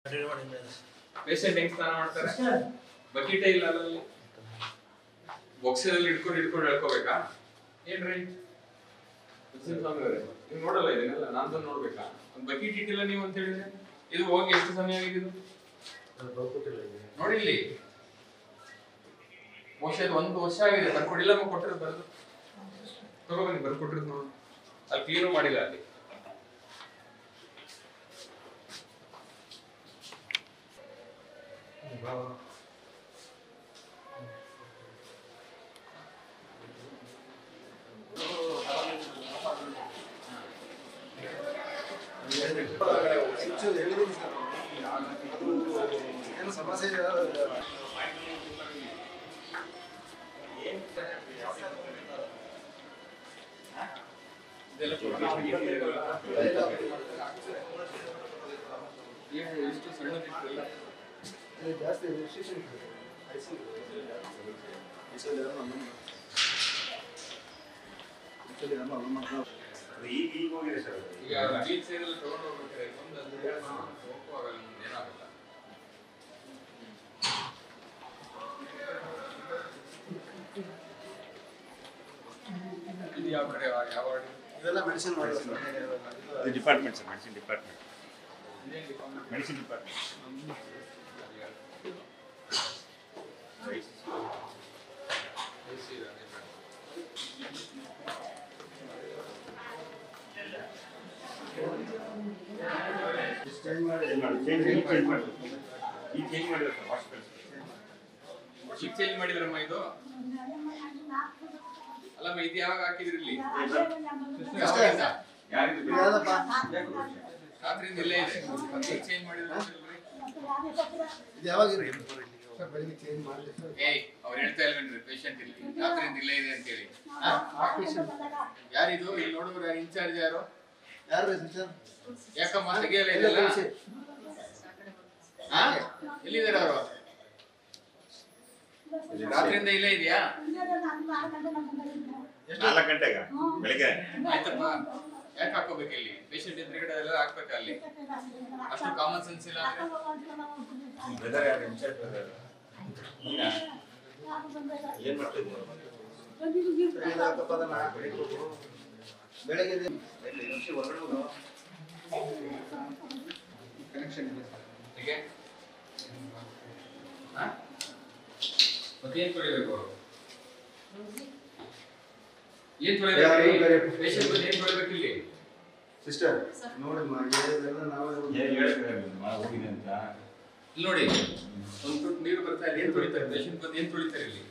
Patient ಹೆಂಗ್ ಸ್ನಾನ ಮಾಡ್ತಾರೆ? ಬಕೆಟೇ ಇಲ್ಲ ಅಲ್ಲಿ, ಬಾಕ್ಸಲ್ಲಿ ಹಿಡ್ಕೊಂಡು ಹೇಳ್ಕೋಬೇಕಾ ಏನ್ರಿ? ಸ್ವಾಮಿ ಅವರೇ ನೀವು ನೋಡಲ್ಲ ಇದನ್ನೆಲ್ಲ, ನಾನು ನೋಡ್ಬೇಕಾ? ಒಂದು ಬಕೆಟ್ ಇಟ್ಟಿಲ್ಲ ನೀವು ಅಂತ ಹೇಳಿದ್ರೆ ಇದು ಹೋಗಿ ಎಷ್ಟು ಸಮಯ ಆಗಿದೆ? ನೋಡಿ ಇಲ್ಲಿ ಬಹುಶಃ 1 ವರ್ಷ ಆಗಿದೆ. ಬರ್ಕೊಡಿಲ್ಲ, ಕೊಟ್ಟಿರೋದು ಬರೋದು ತಗೋಬನ್ನಿ, ಬರ್ಕೊಟ್ಟಿರೋದು ನೋಡಿ. ಅಲ್ಲಿ ಕ್ಲೀನು ಮಾಡಿಲ್ಲ ಅಲ್ಲಿ. ಸಮಸ್ಯೆ ಇಷ್ಟು ಸಣ್ಣ ಜಾಸ್ತಿ ಈಗ ಬೀಚ್ ಸೈಡಲ್ಲಿ ತಗೊಂಡು ಹೋಗ್ಬೇಕಾದ್ರೆ ಹೋಗುವಾಗ ಏನಾಗಲ್ಲ. ಇದು ಯಾವ ಕಡೆ ಯಾವ ಇದೆಲ್ಲ medicine department sir, medicine department. Medicine department change ಮಾಡಿ ಈಗ ಚೇಂಜ್ ಮಾಡಿದ್ರೆ ಸರ್ ಹಾಸ್ಪಿಟಲ್. ಈಗ ಚೇಂಜ್ ಮಾಡಿದ್ರಮ್ಮ ಇದು? ಅಲ್ಲಮ್ಮ ಇದು ಯಾವಾಗ ಹಾಕಿದ್ರಿ ಇಲ್ಲಿ? ರಾತ್ರಿಯಿಂದ ಇಲ್ಲೇ ಇದೆ. ಈಗ ಚೇಂಜ್ ಮಾಡಿದ್ರೆ ಇದು ಯಾವಾಗ ಬೆಳಿಗ್ಗೆ ಚೇಂಜ್ ಮಾಡಿ ಅವ್ರು ಹೇಳ್ತಾ ಇಲ್ವೇನ್ರಿ ಪೇಷಂಟ್ ಇಲ್ಲಿ ರಾತ್ರಿಯಿಂದ ಇಲ್ಲೇ ಇದೆ ಅಂತ ಹೇಳಿ? ಯಾರಿದು ಇಲ್ಲಿ ನೋಡಿದ್ರೆ ಇನ್ಚಾರ್ಜ್ ಯಾರು? ಯಾರು ಸರ್? ಯಾಕಮ್ಮ ತೆಗಿಯಲ್ಲ ಇದೆಲ್ಲ? ಎಲ್ಲಿದ್ದಾರೆ ಅವರು? ರಾತ್ರಿಯಿಂದ ಇಲ್ಲೇ ಇದೆಯಾ? 4 ಗಂಟೆಗ ಬೆಳಿಗ್ಗೆ. ಆಯ್ತಪ್ಪ, ಯಾಕೆ ಹಾಕೋಬೇಕು ಇಲ್ಲಿ? ಪೇಷಂಟ್ ಎದುರುಗಡೆ ಎಲ್ಲ ಹಾಕ್ಬೇಕ ಅಲ್ಲಿ? ಅಷ್ಟು ಕಾಮನ್ ಸೆನ್ಸ್ ಇಲ್ಲ ಬ್ರದರ್ ಯಾರು ಇನ್ಚಾರ್ಜ್ ಬ್ರದರ್? ಏನ್ ಮಾಡ್ತಿದ್ದೀವಿ? ಬೆಳಗ್ಗೆ ಕನೆಕ್ಷನ್ ಇದೆ ಹೀಗೆ ಮತ್ತೇನ್ ತೊಳಿಬೇಕು ಅವರು? ಏನ್ ತೊಳಿಬೇಕು? ಪೇಷಂಟ್ ಬಂದು ಏನ್ ತೊಳಿಬೇಕು ಇಲ್ಲಿ? ಸಿಸ್ಟರ್ ನೋಡಿ ಹೋಗಿದೆ ಅಂತ ಇಲ್ಲಿ ನೋಡಿ, ಒಂದು ತುಟ್ಟು ನೀರು ಬರ್ತಾ ಇದೆ, ಏನ್ ತೊಳಿತಾರೆ? ಪೇಷಂಟ್ ಬಂದು ಏನ್ ತೊಳಿತಾರೆ ಇಲ್ಲಿ?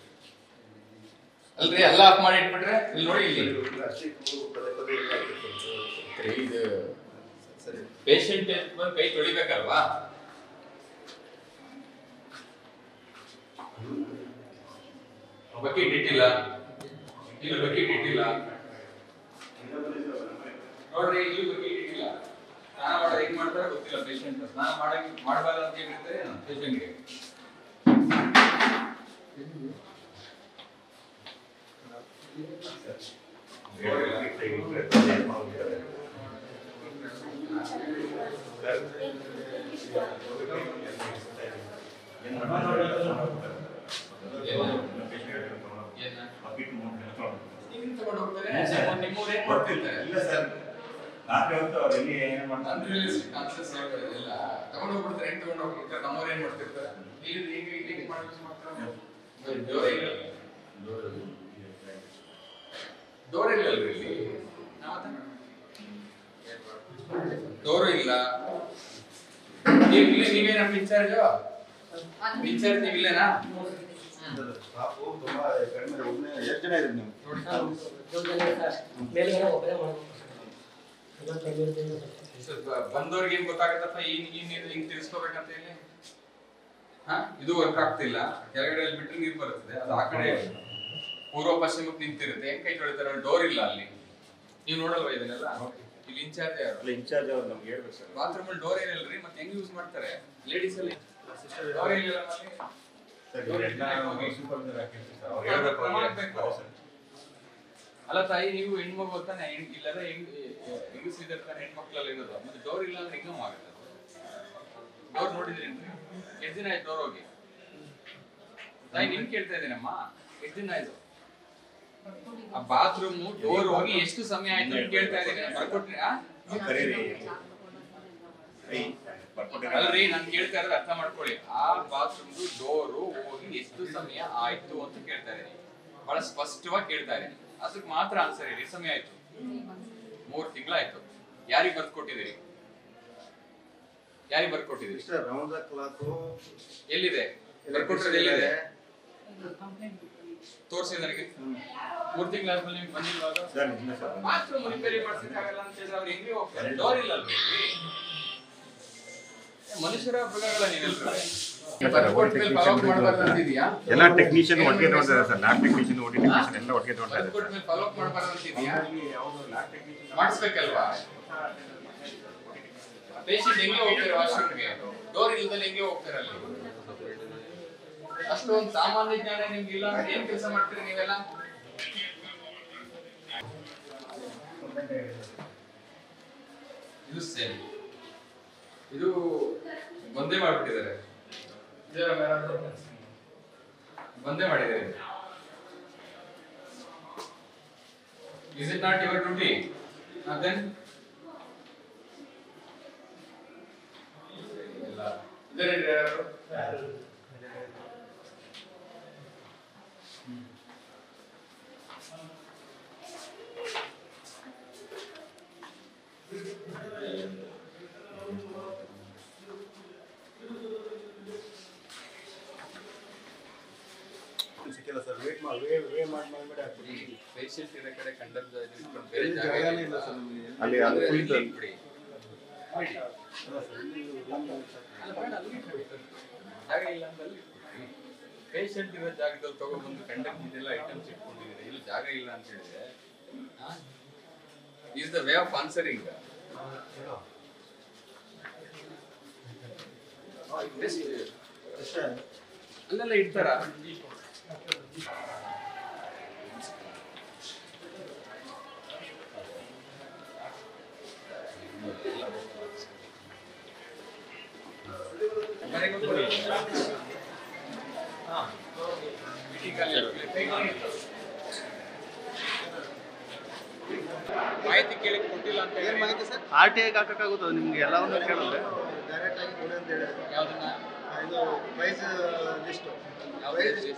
ಅಲ್ರಿ ಎಲ್ಲ ಆಫ್ ಮಾಡಿ ಇಟ್ಬಿಟ್ರೆ ಇಲ್ಲಿ ನೋಡಿ, ಇಲ್ಲಿ ಇದು ಪೇಷಂಟ್ ಬಂದು ಕೈ ತೊಳಿಬೇಕಲ್ವಾ? ಬಕೆಟ್ ಇಟ್ಟಿಲ್ಲ, ಇಲ್ಲಿ ಬಕೆಟ್ ಇಟ್ಟಿಲ್ಲ ನೋಡ್ರಿ, ಇಲ್ಲಿ ಬಕೆಟ್ ಇಟ್ಟಿಲ್ಲ. ಸ್ನಾನ ಮಾಡೋದು ಹೆಂಗ್ ಮಾಡ್ತಾರೆ ಗೊತ್ತಿಲ್ಲ. ಪೇಷಂಟ್ ಸ್ನಾನ ಮಾಡಬಾರ್ದು ಅಂತ ಹೇಳಿದ್ರೆ ಪೇಷಂಟ್ಗೆ ತಗೊಂಡು ಹೋಗ್ತಾರೆ. ನಿಮ್ಮೂರು ಏನ್ ಮಾಡ್ತಿರ್ತಾರೆ? ಇಲ್ಲ ಸರ್, ರಾತ್ರಿ ಹೊತ್ತು ಅವ್ರು ಎಲ್ಲಿ ಏನ್ ಮಾಡ್ತಾರೆ ಕಾನ್ಶಿಯಸ್ ಎಲ್ಲ ತಗೊಂಡು ಹೋಗ್ಬಿಡ್ತಾರೆ. ಹೆಂಗ್ ತಗೊಂಡು ಹೋಗ್ಬಿಡ್ತಾರೆ? ನಮ್ಮವ್ರು ಏನ್ ಮಾಡ್ತಿರ್ತಾರೆ? ಈಗ ಮಾಡ್ತಾರೆ. ಡೋರ್ ಇಲ್ಲ ಅಲ್ರಿ ಇಲ್ಲಿ? ಡೋರು ಇಲ್ಲ. ನೀವೇನ ಇನ್ಚಾರ್ಜ್? ಇನ್ಚಾರ್ಜ್ ನೀವಿಲ್ಲೇನಾ? ಎಷ್ಟು ಜನ ಇದ್ರಿ ನೀವು? ಬಂದವ್ರಿಗೆ ಏನ್ ಗೊತ್ತಾಗತ್ತಪ್ಪ ಹಿಂಗ್ ತಿರ್ಸ್ಕೋಬೇಕಂತ ಹೇಳಿ? ಇದು ವರ್ಕ್ ಆಗ್ತಿಲ್ಲ. ಕೆಳಗಡೆ ಬಿಟ್ಟರೆ ನೀರು ಬರುತ್ತದೆ, ಅದು ಆ ಕಡೆ ಪೂರ್ವ ಪಶ್ಚಿಮಕ್ಕೆ ನಿಂತಿರುತ್ತೆ. ಹೆಂಗ್ ಕೈ ತೊಳಿತಾರೆ? ಡೋರ್ ಇಲ್ಲ ಅಲ್ಲಿ. ನೀವು ನೋಡಲ್ವಾ ಇದನ್ನೆಲ್ಲ? ಇಲ್ಲಿ ಇನ್ಚಾರ್ಜ್ ಯಾರು? ಇನ್ಚಾರ್ಜ್ ಅವ್ರು ನಮ್ಗೆ ಹೇಳ್ಬೇಕು ಸರ್. ಬಾತ್ರೂಮ್ ಅಲ್ಲಿ ಡೋರ್ ಏನಿಲ್ರಿ, ಮತ್ತೆ ಹೆಂಗ್ ಯೂಸ್ ಮಾಡ್ತಾರೆ? ಲೇಡೀಸ್ ಅಲ್ಲಿ ಡೋರ್ ಏನಿಲ್ಲ. ಅಲ್ಲ ತಾಯಿ, ನೀವು ಹೆಣ್ಮಗು ತಾನೆ, ಇಲ್ಲದ ಹೆಂಗಸಿದ್ರೆ ತಾನೆ ಹೆಣ್ಮಕ್ಳಲ್ಲಿ ಇರೋದು. ಮತ್ತೆ ಡೋರ್ ಇಲ್ಲ ಅಂದ್ರೆ ಹೆಂಗಮ್ಮ ಆಗುತ್ತೆ? ಡೋರ್ ನೋಡಿದ್ರೇನ್ರಿ? ಎಷ್ಟು ದಿನ ಆಯ್ತು ಡೋರ್ ಹೋಗಿ? ತಾಯಿ ನಿಮ್ ಕೇಳ್ತಾ ಇದ್ದೀನಮ್ಮ, ಎಷ್ಟು ದಿನ ಆಯ್ತು? ಆ ಬಾತ್ರೂಮ್ ಡೋರ್ ಹೋಗಿ ಎಷ್ಟು ಸಮಯ ಆಯ್ತು ಅಂತ ಕೇಳ್ತಾ ಇದ್ದೀನಿ. ಬರ್ಕೊಟ್ರಿ? ಅಲ್ರಿ, ನಾನು ಕೇಳ್ತಾ ಇರೋದು ಅರ್ಥ ಮಾಡ್ಕೊಳ್ಳಿ. ಆ ಬಾತ್ರೂಮ್ ಡೋರು ಹೋಗಿ ಎಷ್ಟು ಸಮಯ ಆಯ್ತು ಅಂತ ಕೇಳ್ತಾ ಇದ್ದೀನಿ. ಬಹಳ ಸ್ಪಷ್ಟವಾಗಿ ಕೇಳ್ತಾ ಇದ್ದೀನಿ. ಅದಕ್ಕೆ ಮಾತ್ರ ಆನ್ಸರ್ ಹೇಳಿ. ಸಮಯ ಆಯ್ತು 3 ತಿಂಗಳಾಯ್ತು. ಯಾರಿಗೆ ಬರ್ಕೊಟ್ಟಿದ್ದೀರಿ? ಯಾರಿಗೆ ಬರ್ಕೊಟ್ಟಿದ್ದೀರಿ? ಎಲ್ಲಿದೆ ಬರ್ಕೊಟ್ಟಿರೋದು? ಎಲ್ಲಿದೆ ತೋರಿಸಿ ನನಗೆ. 3 ತಿಂಗಳಾದ್ಮೇಲೆ ನಿಮ್ಗೆ ಬಂದಿಲ್ವಾಗ? ಬಾತ್ರೂಮ್ ರಿಪೇರಿ ಮಾಡ್ಸಕ್ಕಾಗಲ್ಲ ಅಂತ ಹೇಳಿದ್ರೆ ಅವ್ರು ಹೆಂಗೆ ಹೋಗ್ತಾರೆ? ಡೋರ್ ಇಲ್ಲ ಅಲ್ರಿ. ಮನುಷ್ಯರ ಮೃಗಗಳ ಎಲ್ಲ ಟೆಕ್ನಿಷಿಯನ್ ಒಟ್ಟಿಗೆ ತಗೊಂಡಿದ್ದಾರೆ sir. Lab technician, OT technician ಎಲ್ಲ ಒಟ್ಟಿಗೆ ತಗೊಂಡಿದ್ದಾರೆ. ಫಾಲೋ ಅಪ್ ಮಾಡಬಾರ್ದಂತಿದ್ಯಾ? ಮಾಡಿಸ್ಬೇಕಲ್ವಾ? ಪೇಷಂಟ್ ಹೆಂಗೆ ಹೋಗ್ತಾರೆ ವಾಶ್ರೂಮ್ಗೆ? ಡೋರ್ ಇಲ್ಲದಲ್ಲಿ ಹೆಂಗೆ ಹೋಗ್ತಾರೆ ಅಲ್ಲಿ? ಅಷ್ಟೊಂದು ಸಾಮಾನ್ಯ ಜ್ಞಾನ ನಿಮ್ಗೆ ಇಲ್ಲ ಅಂದ್ರೆ ಏನ್ ಕೆಲಸ ಮಾಡ್ತೀರಿ ನೀವೆಲ್ಲ? ಇದು ಸೇಮ್. ಇದು ಒಂದೇ ಮಾಡ್ಬಿಟ್ಟಿದ್ದಾರೆ. ಒಂದೇ ಮಾಡಿದ್ದಾರೆ. Is it not your duty? Then ಸಿಕ್ಕಿಲ್ಲ ಸರ್. ವೇಟ್ ಮಾಡಿ ಪೇಷಂಟ್ ಇರೋ ಕಡೆ ಕಂಡಮ್ ಬೇರೆ ಜಾಗ ಇಲ್ಲ ಸರ್ ನಮಗೆ. ಅಲ್ಲಿ ಜಾಗ ಇಲ್ಲ ಅಂತ ಅಲ್ಲಿ ಪೇಷಂಟ್ ಇರೋ ಜಾಗದಲ್ಲಿ ತಗೊಂಡ್ಬಂದು ಕಂಡಮ್ ಇದೆಲ್ಲ ಐಟಮ್ಸ್ ಇಟ್ಕೊಂಡಿದ್ದೀರಿ. ಇಲ್ಲಿ ಜಾಗ ಇಲ್ಲ ಅಂತ ಹೇಳಿದ್ರೆ is the way of answering. ಅಲ್ಲೆಲ್ಲ ಇಡ್ತಾರ? ಮಾಹಿತಿ ಕೇಳಿ ಕೊಟ್ಟಿಲ್ಲ ಅಂತ ಏನು ಮಾಹಿತಿ ಸರ್? RTI ಹಾಕಕ್ಕಾಗುತ್ತದ ನಿಮ್ಗೆ ಎಲ್ಲವನ್ನೂ ಕೇಳಿದ್ರೆ? ಡೈರೆಕ್ಟ್ ಆಗಿ ಕೊಡಿ ಅಂತ ಹೇಳಿದ್ರು. ಯಾವ್ದನ್ನ? ಇದು ಪ್ರೈಸ್ ಲಿಸ್ಟ್. ಯಾವುದಕ್ಕೆ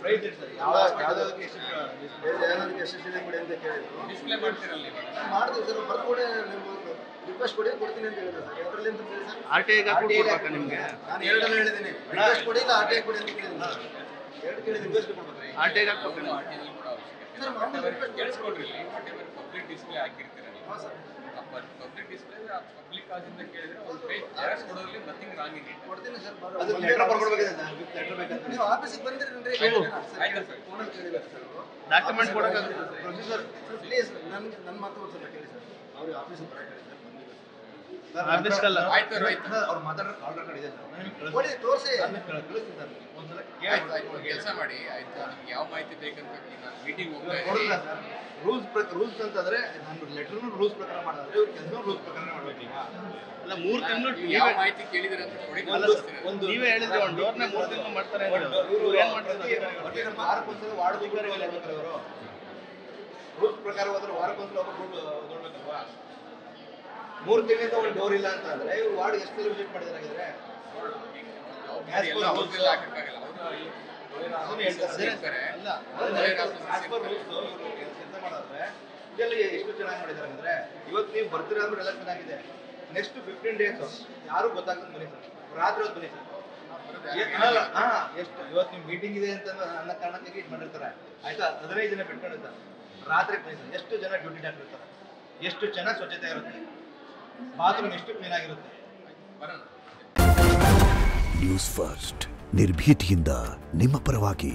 ಎಷ್ಟು ಕೊಡಿ ಅಂತ ಕೇಳಿದ್ರು. ಡಿಸ್ಪ್ಲೇ ಮಾಡ್ತೀರಲ್ಲ ನೀವು? ಮಾಡಿದ್ವಿ ಸರ್. ಬರ್ಕೊಡಿ, ನಿಮ್ಗೆ ರಿಕ್ವೆಸ್ಟ್ ಕೊಡಿ, ಕೊಡ್ತೀನಿ ಅಂತ ಹೇಳಿದ್ರು ಸರ್. ಅದರಲ್ಲಿ ಅಂತ ಹೇಳಿ ಸರ್. RTI ಹಾಕ್ಕೊಡ್ಬೇಕಾ ನಿಮ್ಗೆ? ನಾನು ಎರಡನ್ನ ಹೇಳಿದ್ದೀನಿ. ರಿಕ್ವೆಸ್ಟ್ ಕೊಡಿ ಇಲ್ಲ RTI ಕೊಡಿ ಅಂತ ಕೇಳಿದ್ದೀನಿ. ಎರಡು ಕೇಳಿ ರಿಕ್ವೆಸ್ಟ್ ಕೊಡ್ಬೇಕು. RTI ಹಾಕ್ಬೇಕು. ಆರ್ಟಿನಲ್ಲಿ ಕೂಡ ಅವಶ್ಯಕತೆ. ಕೇಳಿಸ್ಕೊಡ್ರಿ, ವಾಟೆವರ್ ಪಬ್ಲಿಕ್ ಡಿಸ್ಪ್ಲೇ ಹಾಕಿರ್ತೀರಲ್ಲ, ಹಾಂ ಸರ್. ಪಬ್ಲಿಕ್ ಡಿಸ್ಪ್ಲೇ ಪಬ್ಲಿಕ್ ಆಗಿಂದ ಕೇಳಿದ್ರೆ ಒಂದು ಪೇಜ್ ಜೆರಾಕ್ಸ್ ಕೊಡೋದ್ರಲ್ಲಿ ನಥಿಂಗ್ ರಾಂಗ್ ಇನ್ ಇಟ್. ಕೊಡ್ತೀನಿ ಸರ್. ಅದು ಲೆಟರ್ ಬರ್ಕೊಡ್ಬೇಕಿದೆ ಸರ್. ಲೆಟರ್ ಬೇಕಂತ ನೀವು ಆಫೀಸಿಗೆ ಬಂದಿರಿ ಆಯ್ತಾ ಸರ್? ಫೋನಲ್ಲಿ ಕೇಳಿದ್ದಾರೆ ಸರ್. ಡಾಕ್ಯುಮೆಂಟ್ ಕೊಡೋಕ್ಕಾಗುತ್ತೆ. ಪ್ರೊಸೀಜರ್ ಪ್ಲೀಸ್ ನನ್ನ ಮಾತು ಒಂದು ಸ್ವಲ್ಪ ಕೇಳಿ ಸರ್. ಅವ್ರಿಗೆ ಆಫೀಸಿಗೆ ಬರೋಕ್ಕೆ ಹೇಳಿ ಸರ್. ಆಫೀಸ್ಗಲ್ಲ. ಆಯ್ತು ಆಯ್ತು ಅವ್ರು ಮಾತಾಡೋಕೆ ಆರ್ಡರ್ ಕಾರ್ಡ್ ಇದೆ ಸರ್. ಕೊಡಿ, ತೋರಿಸಿ. ಕಳಿಸ್ತೀನಿ ಸರ್. ಒಂದ್ಸಲ ಆಯ್ತು ಕೆಲಸ ಮಾಡಿ. ಆಯ್ತು, ನಿಮ್ಗೆ ಯಾವ ಮಾಹಿತಿ ಬೇಕಂತ ನಾನು ಮೀಟಿಂಗ್ ಹೋಗ್ತಾ ನೋಡಿಲ್ಲ ಇದ್ದೀನಿ. ಸರ್. ರೂಲ್ಸ್ ಅಂತಂದ್ರೆ ನಾನು ಲೆಟರ್ನು ರೂಲ್ಸ್ ಪ್ರಕಾರ ಮಾಡೋದು, ಇವ್ರು ಕೆಲಸ ರೂಲ್ಸ್ ಪ್ರಕಾರ ಮಾಡ್ಬೇಕು. ಈಗ ಅಲ್ಲ 3 ತಿಂಗಳು ಯಾವ ಮಾಹಿತಿ ಕೇಳಿದ್ರೆ ಅಂತ ಕೊಡಿ, ಕಳಿಸ್ತೀನಿ. ನೀವೇ ಹೇಳಿದ್ರೆ ಒಂದು ಡೋರ್ನ 3 ತಿಂಗಳು ಮಾಡ್ತಾರೆ. ಇವ್ರು ಏನ್ ಮಾಡ್ತಾರೆ? ವಾರಕ್ಕೊಂದ್ಸಲ ವಾರ್ಡ್ಗೆ ಇವರು ರೂಲ್ಸ್ ಪ್ರಕಾರ ಹೋದ್ರೆ ವಾರಕ್ಕೊಂದ್ಸಲ ಒಬ್ಬರು ನೋಡ್ಬೇಕಲ್ವಾ? 3 ತಿಂಗಳಿಂದ ಒಂದು ಡೋರ್ ಇಲ್ಲ ಅಂತ ಅಂದ್ರೆ ಇವ್ರು ವಾರ್ಡ್ ಎಷ್ಟು ವಿಸಿಟ್ ಮಾಡಿದಾರೆ? ಎಲ್ಲ ಅವ್ರದ್ದೆಲ್ಲ ಹಾಕಕ್ಕಾಗಲ್ಲ. ಅದನ್ನ ಹೇಳ್ತಾರೆ. ಇರ್ತಾರೆ. ಅಲ್ಲ, ಕೆಲಸ ಮಾಡಿದ್ರೆ ಇದೆಲ್ಲ ಎಷ್ಟು ಚೆನ್ನಾಗಿ ಮಾಡಿದ್ದಾರೆ ಅಂದ್ರೆ, ಇವತ್ತು ನೀವು ಬರ್ತೀರಾ ಅಂದ್ರೆ ಎಲ್ಲ ಚೆನ್ನಾಗಿದೆ. ನೆಕ್ಸ್ಟ್ 15 ಡೇಸ್ ಯಾರು ಗೊತ್ತಾಗ್ತದೆ ಬನ್ನಿ ಸರ್. ರಾತ್ರಿ ಹೊತ್ತು ಬನ್ನಿ ಸರ್. ಎಷ್ಟು ಇವತ್ತು ನಿಮ್ ಮೀಟಿಂಗ್ ಇದೆ ಅಂತ ನನ್ನ ಕಾರಣಕ್ಕಾಗಿ ಇದು ಮಾಡಿರ್ತಾರೆ. ಆಯ್ತಾ? 15 ದಿನ ಬಿಟ್ಕೊಂಡಿರ್ತಾರೆ. ರಾತ್ರಿ ಬನ್ನಿ ಸರ್. ಎಷ್ಟು ಜನ ಡ್ಯೂಟಿ ಹಾಕಿರ್ತಾರೆ, ಎಷ್ಟು ಚೆನ್ನಾಗಿ ಸ್ವಚ್ಛತೆ ಇರುತ್ತೆ, ಬಾತ್ರೂಮ್ ಎಷ್ಟು ಕ್ಲೀನ್ ಆಗಿರುತ್ತೆ. ನ್ಯೂಸ್ ಫಸ್ಟ್, ನಿರ್ಭೀತಿಯಿಂದ ನಿಮ್ಮ ಪರವಾಗಿ.